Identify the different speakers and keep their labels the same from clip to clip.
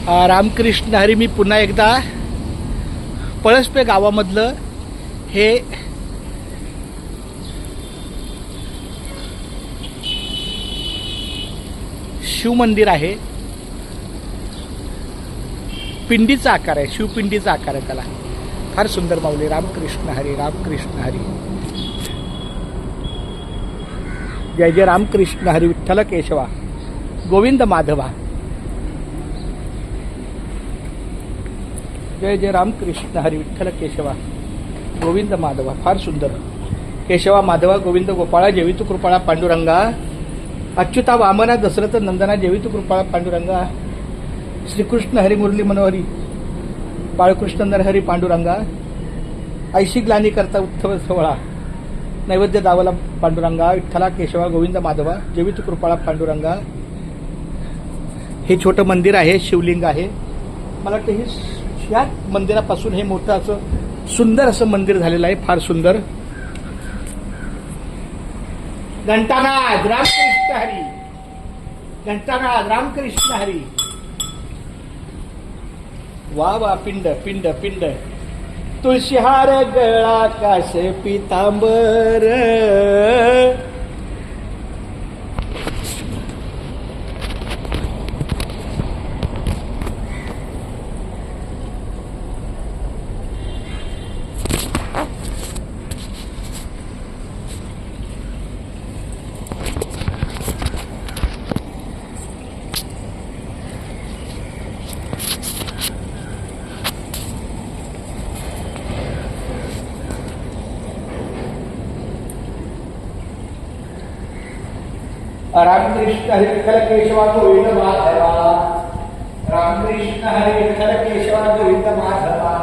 Speaker 1: रामकृष्ण हरी. मी पुन्हा एकदा पळसपे गावामधलं हे शिवमंदिर आहे. पिंडीचा आकार आहे, शिवपिंडीचा आकार आहे त्याला. फार सुंदर माऊली. रामकृष्ण हरी, रामकृष्ण हरी. जय जय रामकृष्ण हरी. विठ्ठल केशवा गोविंद माधवा. जय जय रामकृष्ण हरी. विठ्ठल केशवा गोविंद माधवा. फार सुंदर. केशवा माधवा गोविंद गोपाळा जेवितु कृपाळा पांडुरंगा. अच्युता वामना दशरथ नंदना जेवितु कृपाळा पांडुरंगा. श्रीकृष्ण हरी मुरली मनोहरी बाळकृष्ण नरहरी पांडुरंगा. ऐशी ग्लानी करता उत्सव सोहळा नैवेद्य दावला पांडुरंगा. विठ्ठला केशवा गोविंद माधवा जेवितु कृपाळा पांडुरंगा. हे छोटं मंदिर आहे, शिवलिंग आहे. मला वाटतं ह्या मंदिरापासून हे मोठं असं सुंदर असं मंदिर झालेलं आहे. फार सुंदर. घंटानाद रामकृष्ण हरी. घंटानाद रामकृष्ण हरी. वा वा. पिंड पिंड पिंड. तुळशीहार गळा काश पितांबर. रामकृष्ण हरी विठ्ठल केशवा गोविंद माधवा. रामकृष्ण हरी विठ्ठल केशवा गोविंद माधवा.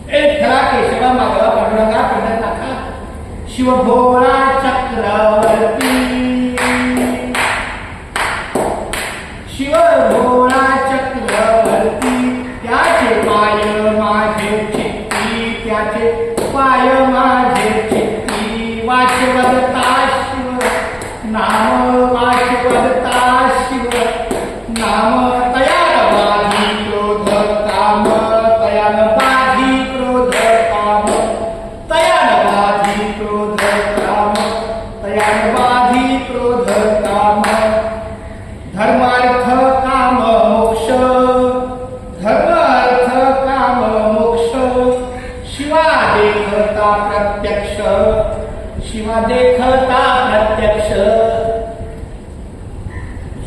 Speaker 1: विठ्ठला केशवा माधवा पांडुरंगा पंढरनाथा शिवभोळा चक्रवर्ती. शिवभोळा चक्रवर्ती. त्याचे पाय माझे चित्ती. त्याचे पाय माझे चित्ती. वाचवदता नाम. वाचवदता शिव नाम. तयान बाधी क्रोध काम. तयान बाधी क्रोध काम. तयान बाधी क्रोध काम. तयान बाधी क्रोध काम. धर्मार्थ काम मोक्ष. धर्मार्थ काम मोक्ष. शिवा देखता प्रत्यक्ष. शिवा देखता प्रत्यक्ष.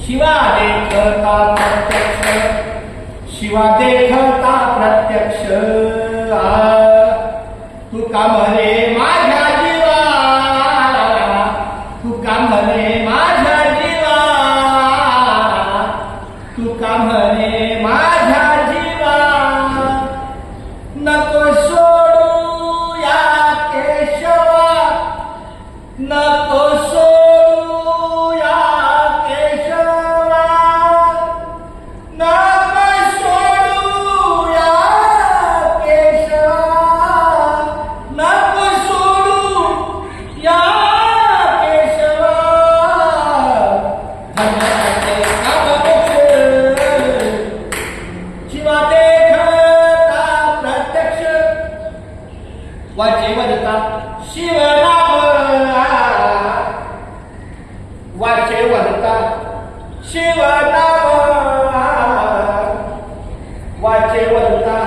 Speaker 1: शिवा देखता प्रत्यक्ष. शिवा देखता प्रत्यक्ष. तू का म्हणे माझ्या जीवा. तू का म्हणे माझ्या जीवा. तू का म्हणे माझ्या जीवा. नको सोडू या केशवा. नको सोडू या केशवा. नको सोडू या केशवा. नको सोडू या केशवा. धर्माचे काम मोक्ष. शिवा देखता प्रत्यक्ष. वाचे वदता शिवनाम. वाचे वदता शिवनाम. वाचे वदता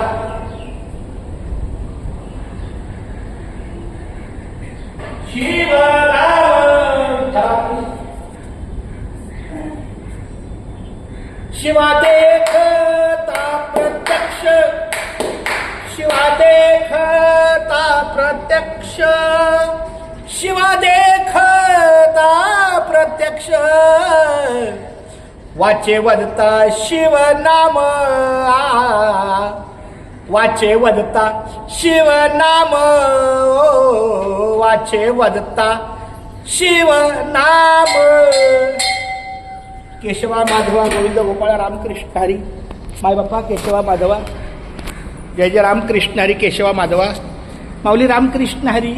Speaker 1: शिवनाम. शिवा देखता प्रत्यक्ष. शिवा देखता प्रत्यक्ष. शिवा देखता प्रत्यक्ष. वाचे वदता शिव नाम. वाचे वदता शिव नाम. वाचे वदता शिव नाम. केशवा माधवा गोविंद गोपाळा रामकृष्ण हरी. माय बाप्पा केशवा माधवा. जय जय रामकृष्ण हरी. केशवा माधवा. माऊली रामकृष्ण हरी.